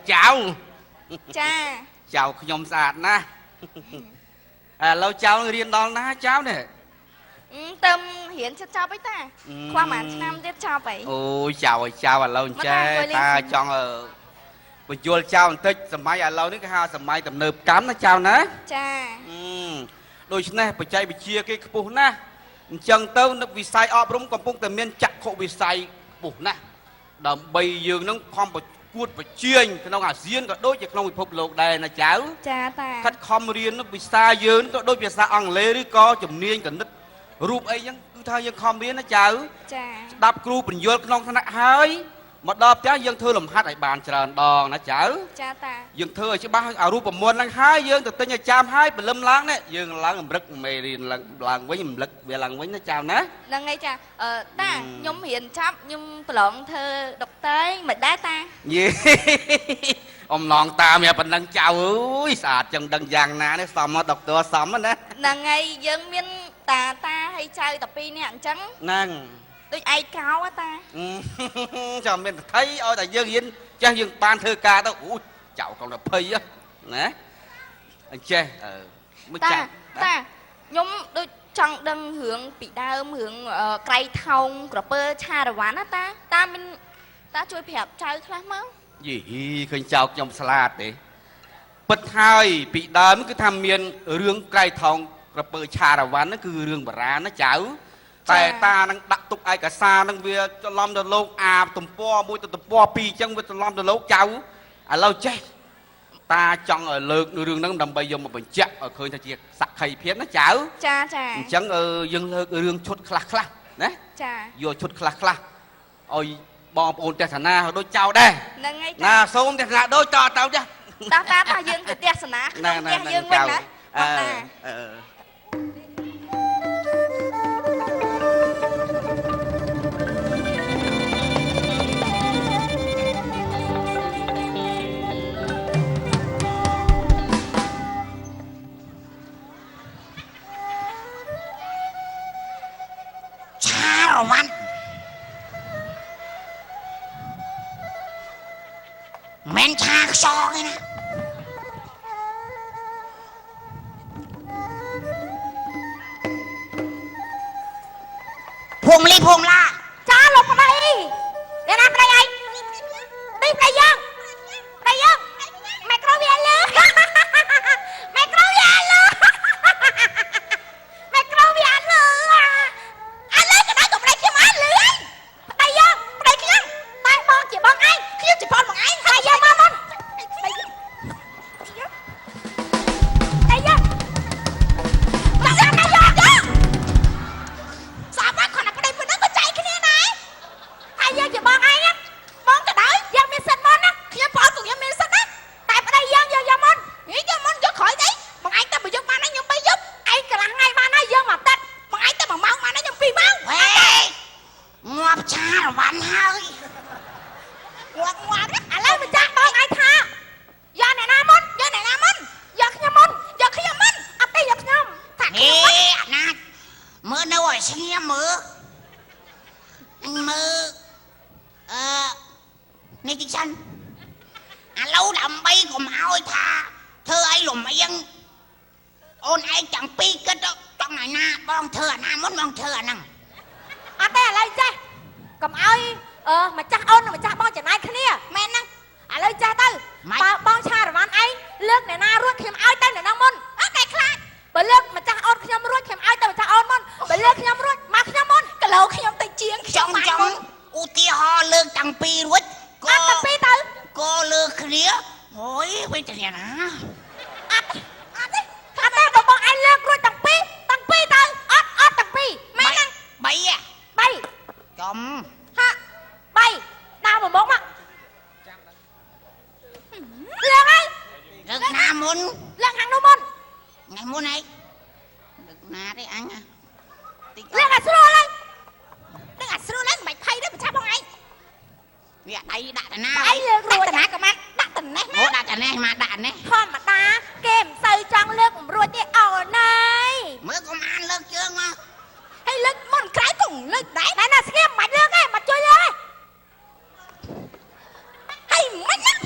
cháu cha cháu nhom sạt na lâu cháu riêng đón na cháu này tâm hiến cho cháu với ta khoa mãn năm tiếp cháu vậy ôi cháu lâu chơi ta chọn ở bây giờ cháu thích sớm mai lâu nữa cái ha sớm mai tầm nửa cám nó cháu nè cha đôi khi này phải chạy bị chia cái bùn na chẳng tao nó vì sai ọp rúng còn bung tầm miên chặt khổ vì sai bùn na đầm bây giờ nó không phải cuột phải chuyên cái nó ngả riêng cả đôi chỉ không bị phục lục đây là cháu cha ta khách không riêng nó bị sai giờ nó đôi bị sai ăn lê đi co chùm niên cả nứt rụp ấy nhưng cứ thay nhưng không biết nó cháu đạp cừu bình dương nó không nặng hơi mà đạp cháu dương thưa làm hát lại bàn tròn đòn nó cháu dương thưa chứ ba à rụp một môn lăng hai dương từ tên nhà cham hai bị lâm láng đấy dương láng làm rất mê đi làng với nhầm lực về làng với nó chào nè là ngay cha ta nhóm hiền chắp nhưng lộn thơ độc tế mệt đá ta gì ông non ta mẹ mình đang chào ơi sạt chân đằng vàng nè nó xong nó độc tựa xong đó nè là ngay dân miên ta hay chơi tập pi nè hẳn trắng năng tôi ai cao á ta cho mình thấy ôi tại dương yên cha dương ban thơ ca đó ui chào con là phây á nè anh chê ta nhóm tôi chọn đăng hướng bị đau hướng cây thông của bơ cha là quán á ta mình ta chui phèp chơi khác máu gì khơi chào trong salad đấy bật hai bị đau cứ tham miên rương cây thông của bơ cha là quán nó cứ rương bả nó chảoแต่ตานั่งดักตุกไอกับซานั่งเวียจะล้อมเดโลกอาตุ่มป้อมวยตุ่มป้อปีจังเวียจะล้อมเดโลกเจ้าเราเจ๊ตาจังเลิกเรื่องนั้นดำไปยมมาเป็นเจ้าเคยจะเจียสักไข่เพี้ยนนะเจ้าจังยังเลิกเรื่องชุดคลาคลานะโยชุดคลาคลาโอ้ยบองปูนเตสนาโดยเจ้าได้น่าส้มเตสนาโดยจอเจ้าจ้ะตายังเตสนายังเว้นนะวันแม่นชาซอเลยนะพวงลีพวงล่าจ้าลงมาไปเดี๋ยวนะไปไงตีไปยังไมโครเวฟเลยไมโครเวฟเลยไมโครเวฟเลยอะไรก็ได้กับอะไรที่มันเลยไปยังไปยังไปมองจีบมองไอ้ขี้จีบมองไอ้ไปยังมามันไปยังมาสั่งนายกยังสามารถคนอะไรไปนั่งมาใจแค่นี้ไหนไปยังจีบมองไอ้เนี่ยมองกระดาษยังมีเส้นมันนะขี้ปอตุยังมีเส้นนะแต่ไปได้ยังมันนี่ยังมันจะขอยดิมองไอ้แต่ไปยังมานั่งยังไปยุบไอ้กระลังไงมานั่งยังมาตัดมองไอ้แต่มองมานั่งยังปีเมาเฮ้ยงวบชาวันเฮ้ยงวบอะไรมันจะมองไอ้ท่ายาไหนน้ำมันยาขยำมันอัตติยาขยำถักนี่นะมือหน่อยเชี่ยมือนี่จิฉันlâu đầm bay cùng ao thà thơ ấy lùm ấy dân ôn ấy chẳng pi kết đó trong này na bong thơ na muốn bong thơ năng à đây là gì cầm ai mà chắc ôn mà chắc bong chẳng ai kia men năng à lấy cha tư bong cha rồi bạn ấy lướt này na ruột khiêm ai tên này năng môn à cái khác bởi lướt mà chắc ôn khiêm ruột khiêm ai tên mà chắc ôn môn bởi lướt khiêm ruột mà khiêm môn cái lâu khiêm tay chiên trong u ti ho lướt chẳng pi ruột chẳng pi tư cô lừa khía hối với trời nè anh bảo bọn anh lừa rồi tăng pi tới tăng pi mấy năng bay chồng ha bay nào mà bốn á lừa ấy lừa nam môn lừa hàng đâu môn ngày môn này được na đấy anh à lừa à siro lên mày thay đấy mà sao bọn anhเนี่ยไอ้ด่าแต่หน้าไอ้เลือกรวยแต่หน้ากับมันด่าแต่แน่โอ้ด่าแต่แน่มาด่าแน่พอมาตาเกมใส่จังเลือกรวยเนี่ยเอาไหนเมื่อกูมาเลิกเชื่อมาให้เลิกมันคล้ายcùngเลิกไหนน่ะสเกมมาเลือกไงมาช่วยเลยให้มันนะ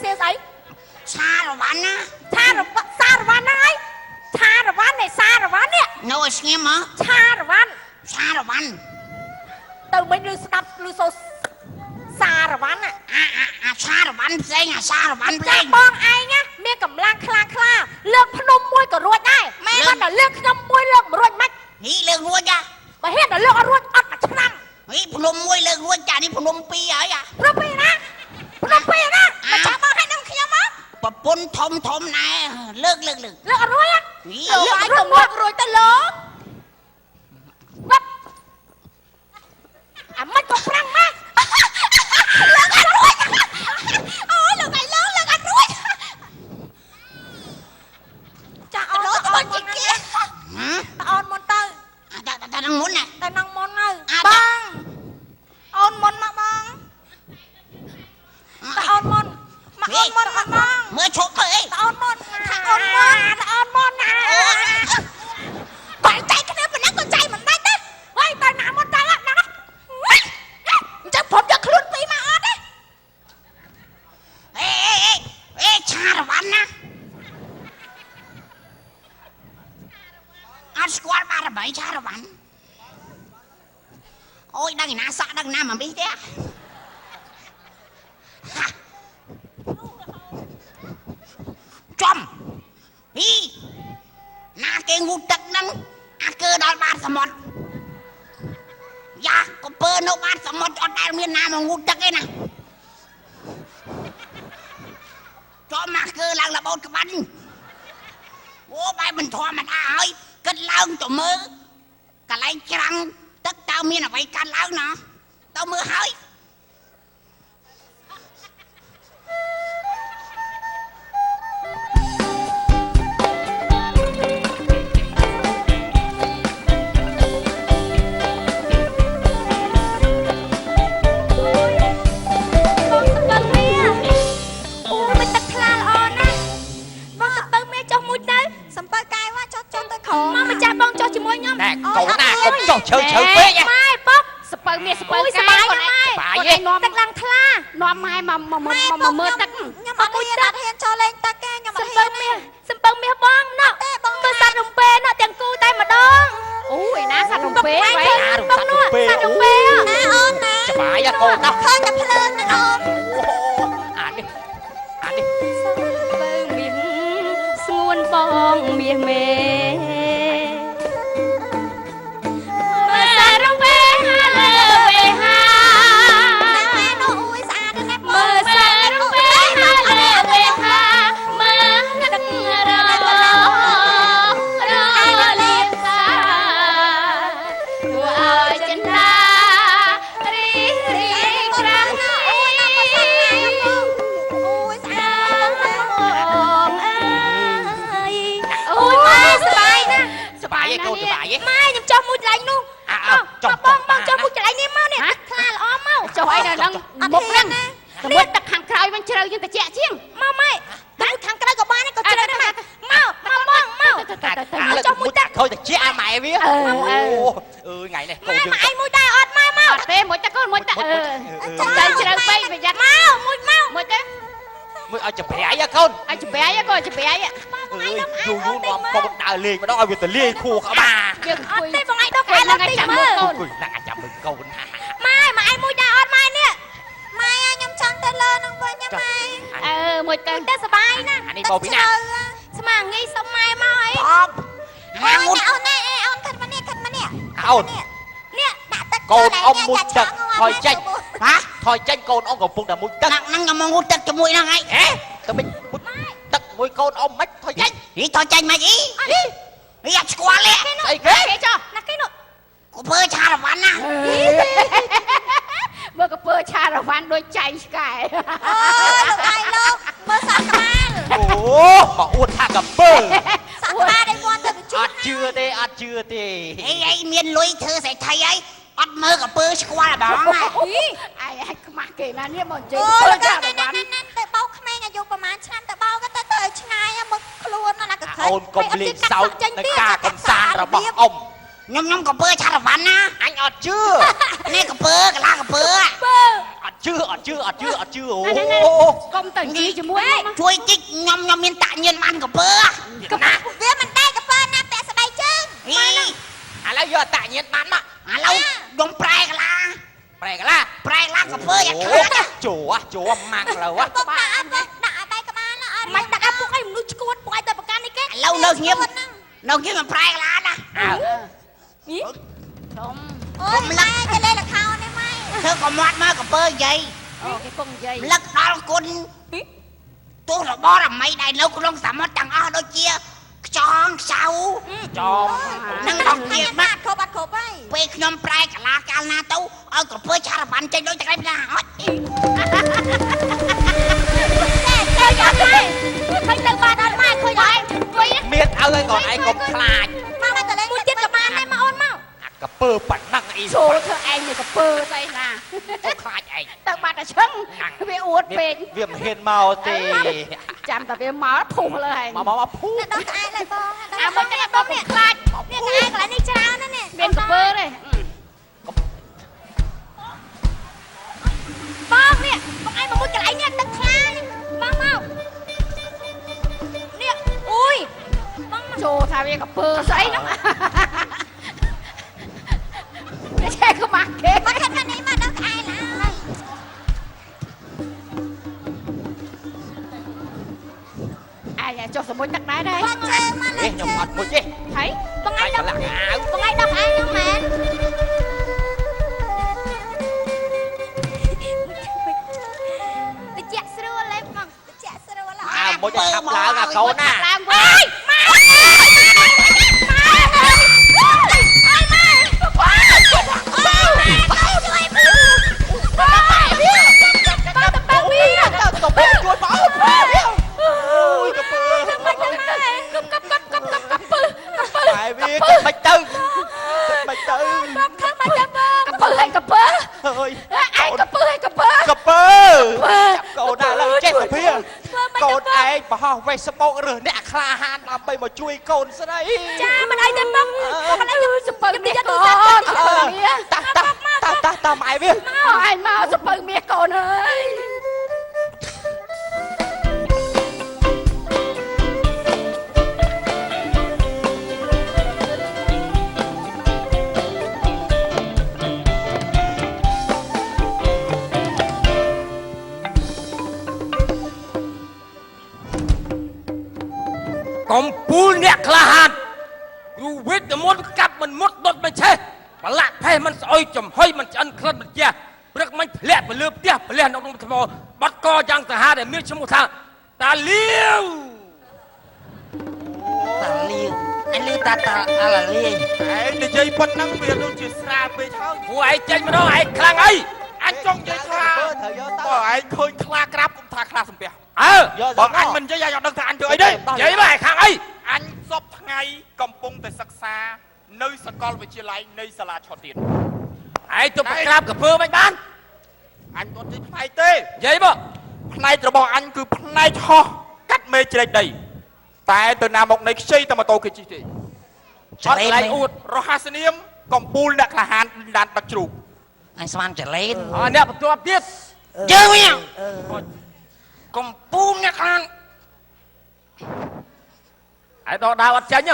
เสียใส ชาละวันนะ ชาละวันนะไอ้ชาละวันเนี่ยชาละวันเนี่ย โน้ตเงี้ยมั้ง ชาละวัน ชาละวัน ตื่นไปลือสนับลือโซชาละวันอ่ะ ชาละวันเพลงชาละวันเพล จะ ง ป้องไอ้เนี่ยเมียกำลังคลางคลาเลือกพนมมวยก็รวยได้แม่ก็แต่เลือกขนมมวยเลือกรวยไหม นี่เลิกรวยจ้ะ ประเทศแต่เลือกรวยอัดมาชนะ นี่พนมมวยเลิกรวยจ้ะนี่พนมปีเหรอ พนมปีนะพนมปีนะมาจับมาให้น้ำเขียวมั้ง ปะปนทมนายเลิก เลือกรวยอ่ะ นี่ เลือกไอ้ตัวรวยตลอดวัดมันก็พลังมากเลือกไอ้รวยโอ้เลือกไอ้เลือกไอ้รวยจะเอาตัวจริงๆเอามอนเตอร์ แต่นังมุนน่ะ แต่นางมอนเลยบังเอามอนมาบังแต่เอามอนมาเอามอนมาบัง เมื่อชกเอ้ย แต่เอามอนแต่เอามอนแต่เอามอนนะก่อนใจกันเนี่ยเป็นนักก่อนใจมันได้เด้เฮ้ยตอนหนามอนตายละนะจะผมจะคลุ้นปีมาออดเด้ เอ้ชาละวันนะอัดสควอตบาร์ใบชาละวันโอ้ยดังน้าสะดังน้ามันไม่ได้จอมฮีนาเกงูตักนังอาเกอดอลบาสมดยาก็เปิดนบาสมดอดได้เมียนามันงูตักเองนะจอมมาเกอหลังระเบิดกับมันโอ้ใบมันทอมันอ้ายกันเล่าตัวมือกะไรจังtất tao miên là vậy can lão nè tao mưa hỏi កូនណាកុំចុះឈើឈើពេក ម៉ែពុកសពើមាសសពើ ស កាយ បាយ ម៉ែ បាយ គាត់ ទេ ឯងនាំទឹកឡើងថ្លានាំម៉ែមកមើលទឹកខ្ញុំអត់ហ៊ានអត់ហ៊ានចូលលេងទឹកទេខ្ញុំអត់ហ៊ានសំពើមាសបងណោះមើលសត្វរំពេណោះទាំងគូតែម្ដងអូយណាសត្វរំពេវ៉ៃបងនោះសត្វរំពេណាអូនណា សបាយកូនណោះ ឃើញតែភ្លើងណាអូន អានេះ សំពើមាសស្ងួនបងមាសមេមុខហ្នឹងតែមួយទឹកខាងក្រោយវិញជ្រៅយើងតិចជាងមកម៉ែទឹកខាងក្រោយក៏បានក៏ជ្រៅដែរមកចុះមួយទឹក thôi thì chia mẹ biết ngày này cô dương ម៉ែមួយដែរអត់មកអត់ទេមួយទឹកមួយទឹកតែជ្រៅពេកប្រយ័ត្នមួយទៅ mới ở chụp bẻ á con ឲ្យច្បែកក៏ច្បែក dù nòm con đào liền mà đó ai về từ liền khô cả bà យើងអត់ទេបងឯងដល់ខែឡើងតិចមើល cười nặng chậm mình câu ម៉ែមួយដែរអត់ម៉ែនេះម៉ែខ្ញុំចង់ទៅលើនឹងវិញម៉ែមួយទៅតែសុបាយណាស់ស្មាងីសុំម៉ែមកអីអូនខិតមកនេះអូននេះដាក់ទឹក con ông mộtទឹកthôi tranh hả thôi tranh con ông còn phun là mộtទឹកnăng ngầm ngu tật cho mũi năng ấy tụi mìnhទឹកមួយកូនអ៊ំមិនthôi tranh នេះតចាញ់មកអីនេះយ៉ាស្គាល់ទេ ស្អីគេ ចុះណាគេនោះ กูเพื่อชาละวันนะ មើលកពើឆារវ៉ាន់ដូចចៃឆ្កែលោកឯងលោកមើលសាក់ក្បាល អូមកអួតថាកំពើ សាក់ក្បាលដែលគាត់ទៅបញ្ជូ អ ន ត់ជឿទេអត់ជឿទេ អីមានលុយធ្វើសេដ្ឋីអីអត់មើលកពើស្គាល់បង ឯងខ្មាស់គេណានេះមកជិះពើឆារវ៉ាន់ទៅបោកក្មេងអាយុប្រហែលឆ្នាំទៅបោកទៅឲ្យឆ្ងាយមកខ្លួនណាក៏ឃើញ អូនកុំលេងសើចនៅការកំសាន្តរបស់អ៊ំ ខ្ញុំកពើឆាละวันណា អញអត់ជឿ នេះកពើកលាកពើ អត់ជ ជឿអូ កុំទៅនិយាយជាមួយ ជួយជីកខ្ញុំមានតាក់ញៀនបានកពើណាវាមិនដែរកពើណាពាក់ស្បែកជើងឥឡូវយកតាក់ញៀនបានមកឥឡូវខ្ញុំប្រែកលាកពើយ៉ាងខ្លាំង ជួម៉ាំងលើ ដាក់អត់ដាក់អត់តែក្បាលអត់មិនដាក់អពុកអីមនុស្សឈួតពុកអីទៅប្រកាន់នេះគេ ឥឡូវនៅញៀមមិនប្រែកលាណា នេះ ធំ អូយម៉ែទៅលេងល្ខោននេះម៉ែ ធ្វើកុំមាត់មកកពើយាយ អូគេពងនិយាយ លឹកដល់គុណទោះរបស់រមីដែលនៅក្នុងសមុទ្រទាំងអស់ដូចជាខ្យងខ្ចៅ នឹងដល់ទៀតបាត់គ្រប់ហើយ ពេលខ្ញុំប្រែកលាកាលណាទៅឲ្យកពើឆារវ៉ាន់ចេញដូចតែផ្លាអត់ ទៅយ៉ាងម៉េចឃើញទៅបាត់អត់ម៉ែឃើញហើយវិញ មានឲ្យឲ្យកូនឯងកុំខ្លាច មកទៅលេងមួយទៀតក៏បានដែរមកអូនមក អាកពើប៉ណ្ណឹងអី ចូលធ្វើឯងនេះក៏ពើស្អីណា ទៅខ្លាចឯង ទៅបាត់តែឈឹងវាអួតពេក វាមិនហ៊ានមកទេ ចាំតែវាមកភុះលើឯង មកភូ ដល់ក្អែកឡើយបងអាមកតែបងនេះខ្លាចនេះក្អែកកន្លែងនេះច្រើនណាស់នេះមានកពើទេបងនេះបងឯងមកមួយកន្លែងនេះទឹកខ្លានេះបងមកនេះអូយបងចូលថាវាកពើស្អីហ្នឹងไม่ใช่ก็มาเค้กมาแค่นี้มาต้องขายแล้วไอ้เนี่ยจดสมมติจากไหนได้มาเจอมาเลย ខ្ញុំអត់មួយទេ thấy con ai đâu con ai đâu ai đâu mẹ tôi chẹt sữa lên con tôi chẹt sữa lên មួយទៅខាប់ឡើងអាកូនណា làm quayបោះវេសបោករើសអ្នកក្លាហានដើម្បីមកជួយកូនស្រី ចាមិនអីទេបងមិនអីទេសពើមាសកូនតាម៉ែវា មកឯងមកសពើមាសកូនអើយ កំពូលអ្នកក្លាហានគ្រូវិទ្យាមុនកាប់មិនមុតដុតមិនឆេះប្រឡាក់ផេះមិនស្អុយចំហុយមិនឆ្អិនក្លិនមិនជះព្រឹកមិនធ្លាក់ទៅលើផ្ទះប្រលះនៅក្នុងថ្មបាត់កយ៉ាងសាហាវដែលមានឈ្មោះថាតាលាវ អាលីតាអាឡាលី ឯងនិយាយប៉ុណ្ណឹងវាដូចជាស្រាលពេកហើយព្រោះឯងចេញម្ដងឯងខ្លាំងអីអញចង់និយាយថាបើឯងឃើញខ្លាក្រាប់កុំថាខ្លាសំពះបើអញមិននិយាយអញអត់ដឹងថាអញធ្វើអីទេនិយាយមកឯងខាងអីអញសពថ្ងៃកំពុងតែសិក្សានៅសាកលវិទ្យាល័យនៃសាលាឆទានឯងទៅក្រាបកពើមិនបានអញគាត់និយាយផ្នែកទេនិយាយមកផ្នែករបស់អញគឺផ្នែកហោះកាត់មេជ្រែកដីតែទៅណាមកនៃខ្ចីតែម៉ូតូគេជិះទេអត់ឡៃអួតរហ័សនាមកំពូលអ្នកក្លាហានដានដឹកជ្រូក អញស្មានចលេន អ្នកបន្ទាប់ទៀត យើងវិញកំពូលអ្នកខ្លាំង ឯដកដាវអត់ចាញ់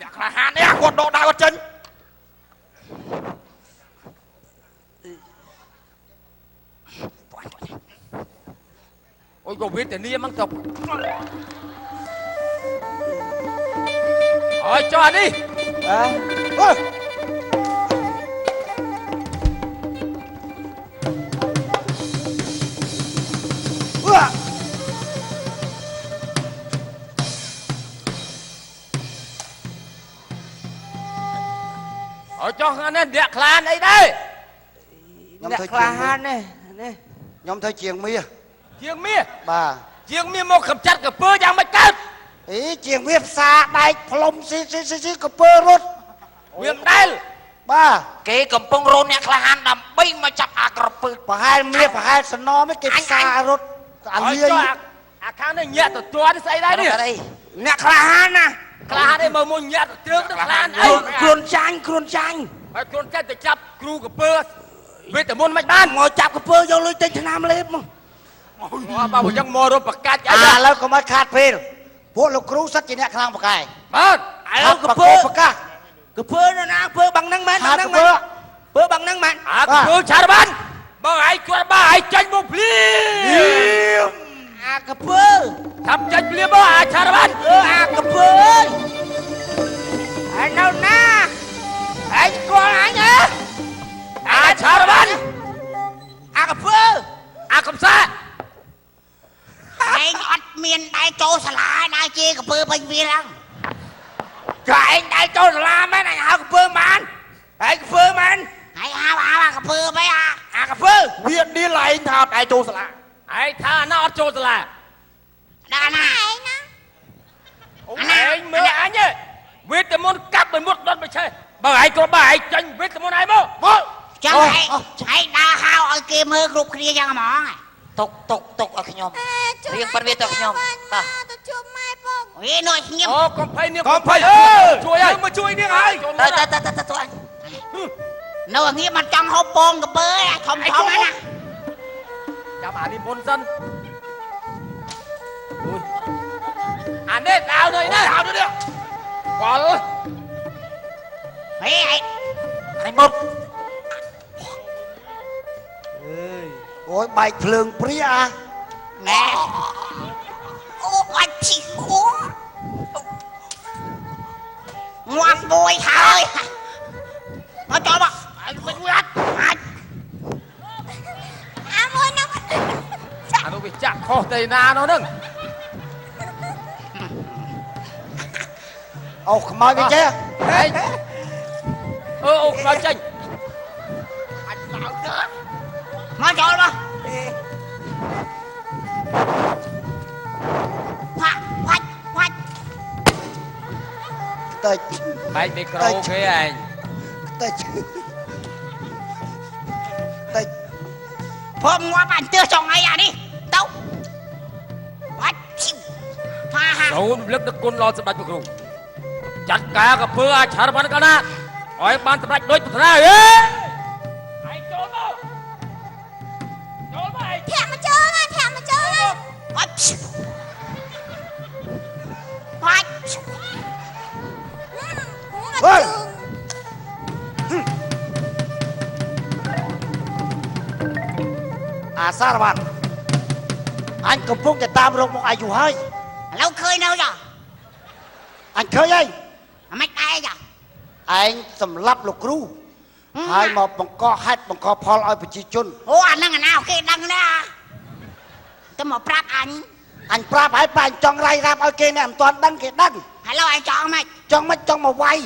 អ្នកក្លាហាននេះគាត់ដកដាវអត់ចាញ់អូយក៏វិទ្យាហ្នឹងទៅអើយចុះនេះអើចុះនេះអ្នកខ្លានអីដែរ អ្នកក្លាហាននេះខ្ញុំធ្វើជាងមាស ជាងមាស បាទ ជាងមាសមកកំចាត់កពើយ៉ាងមិនកើត អីជាងមាសផ្សារដែកផ្លុំស៊ីកពើរត់ វាមិនដែល បាទ គេកំពុងរោនអ្នកក្លាហានដើម្បីមកចាប់អាក្រពើ ប្រហែលមាសប្រហែលសណមិនគេផ្សាររត់អាលាយ អាខាងនេះញាក់ទៅទាត់ស្អីដែរនេះ អ្នកក្លាហានណា ខ្លានេះមើលមួយញាក់ទៅជើងទៅខ្លានអី ខ្លួនចាញ់ ហើយខ្លួនចាច់ទៅចាប់គ្រូកពើ វិតមុនមិនបាន មកចាប់កពើយកលុយទិញថ្នាំលេបមក បើមិនចឹងមករត់ប្រកាច់អី ឥឡូវកុំឲ្យខាតពេលពួកលោកគ្រូសិតជាអ្នកខ្លាំងបកែ បាទ ឥឡូវកពើប្រកាស កពើនៅណាកពើបាំងហ្នឹងមែន ខាតកពើ ពើបាំងហ្នឹងមែនកពើឆារបានបើឯងគាត់បើឯងចាញ់មកភ្លាម អាកពើ ថាប់ចាញ់ភ្លាមបើអាឆារបាន អាកពើអើយនៅណាឯងស្គាល់អញហ៎ អាឆារបាន អាកពើ អាកំសា ឯងអត់មានដែរចូលសាលាដែរជេរកពើពេញវាហ្នឹង ចុះឯងដៃចូលសាលាមែនអញហៅកពើមែនឯងកពើមែន ហើយហៅអាកពើបែអា អាកពើ វាឌីលឯងថាអត់ឯងចូលសាលាឯងថាណាអត់ចូលសាលា ដល់ណា ឯងណា អូឯងមើលអញវិតមុនកាប់មិនមុតដុតមិនឆេះបើឯងគាត់បើឯងចាញ់វិតមុនឯងមក ចឹងឯងដើរហៅឲ្យគេមើលគ្រប់គ្នាចឹងហ្មង ទុកឲ្យខ្ញុំ ជួយ រៀងប៉ុនវាទៅខ្ញុំតោះ ទៅជួបម៉ែបង វានោះញៀម អូកុំភ័យនាងកុំភ័យជួយឲ្យមកជួយនាងហើយ ទៅអញ នៅងៀមមិនចង់ហូបពងកពើធំធំណា ចាំអានេះមុនសិនអានេះដៅនេះណាដៅនេះកល ហេឯង ឯងមកអូយបែកភ្លើងព្រាអា ណែអូបាច់ឈីគួងាប់មួយហើយមកចូលមកឲ្យវិញវាត់អាច អាមួយនោះ អានោះវាចាក់ខុសទៅណានោះហ្នឹង អូខ្មោចវាចេះ ហេអូខ្មៅចេញ អាចដល់ទៅមកចូលមកផាច់ តិច បែកមីក្រូគេឯង តិច ភើមងាប់អញទើសចង់អីអានេះទៅបាច់ឈីថាហា សូមរំលឹកដល់គុណល្អសម្ដេចព្រះគ្រូចាត់ការកពើអាឆារបានកាលណាឲ្យបានសម្ដេចដូចប្រាថ្នាហេឯងចូលមកចូលមកឯង ធាក់មកជើងណាធាក់មកជើងណា បាច់ ហេយអាសារបានអញកំពុងតែតាមរកមកអាយុហើយ ឥឡូវឃើញនៅចា អញឃើញហើយ អាមិនដែរចា ឯងសម្លាប់លោកគ្រូហើយមកបង្កហេតុបង្កផលឲ្យប្រជាជន អូអាហ្នឹងអាណាគេដឹងណាទៅមកប្រាប់អញ អញប្រាប់ហើយប៉ាអញចង់រាយរាប់ឲ្យគេនេះមិនទាន់ដឹងគេដឹង ឥឡូវឯងចង់មិន ចង់មិនចង់មកវាយ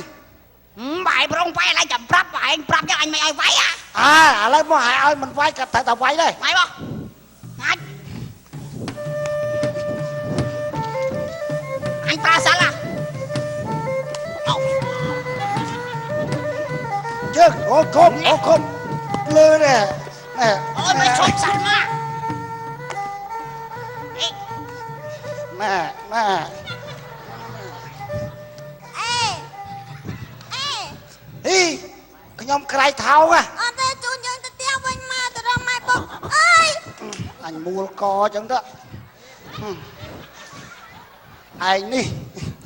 បាយប្រងវាយឡើយចាំប្រាប់ឯងប្រាប់ចឹងអញមិនឲ្យវាយអា ឥឡូវមកឲ្យមិនវាយក៏ត្រូវតែវាយដែរ បាយបងអាចអញប្រាសាឡាអូ ជើងអូខំលើនេះណែ អូយមិនឈប់សិនមកអេ ណែ អេអេ ហីខ្ញុំក្រៃថោង អត់ទេជួនយើងទៅផ្ទះវិញមកទៅរកម៉ែបងអើយ អញមូលកចឹងទៅឯងនេះ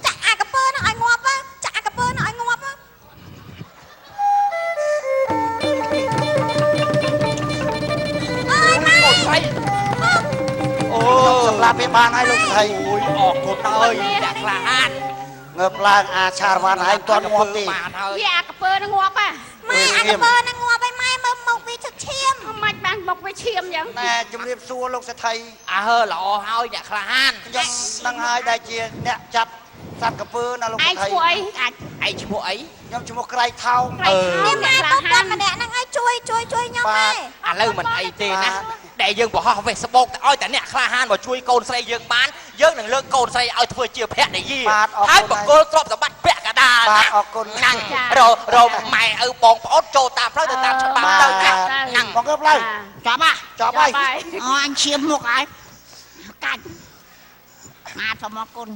ចាក់អាកពើនោះឲ្យងាប់ចាក់អាកពើនោះឲ្យងាប់ អូសម្រាប់វាបានហើយលោកស្រី អូយអរគុណអើយអ្នកក្លាហាន ងើបឡើងអាឆារវ៉ាន់ហើយមិនទាន់ងាប់ទេ បានហើយ វាអាកពើនឹងងាប់ហ่ะ ម៉ែអាកពើនោះងាប់ឲ្យម៉ែមើលមុខវាឈឹកឈាម មិនបានមកវាឈាមចឹង ណែជំរាបសួរលោកសេដ្ឋី អើល្អហើយអ្នកក្លាហាន ខ្ញុំដឹងហើយដែលជាអ្នកចាប់សត្វកពើណាលោក ឯ សេ ង ដ្ឋី ឈ្មោះអី ឯងឈ្មោះអី ខ្ញុំឈ្មោះក្រៃថោង ក្រៃថោង ម៉ែទៅគាត់ម្នាក់ហ្នឹងឲ្យជួយខ្ញុំ បាទ ម៉ែ ឥឡូវមិនអីទេណាដែលយើងបរោះ Facebook ទៅឲ្យតែអ្នកក្លាហានមកជួយកូនស្រីយើងបានយើងនឹងលើកកូនស្រីឲ្យធ្វើជាភរិយាហើយបកគលទ្រព្យសម្បត្តិពាក់កណ្ដាល បាទអរគុណ ហ្នឹងរកម៉ែឪបងប្អូនចូលតាមផ្លូវទៅតាមច្បាប់ទៅហ្នឹង បងងើបឡើង ចាប់ហ่ะ ចាប់ហើយ អូអញឈាមមុខហើយកាច់មកសូមអរគុណ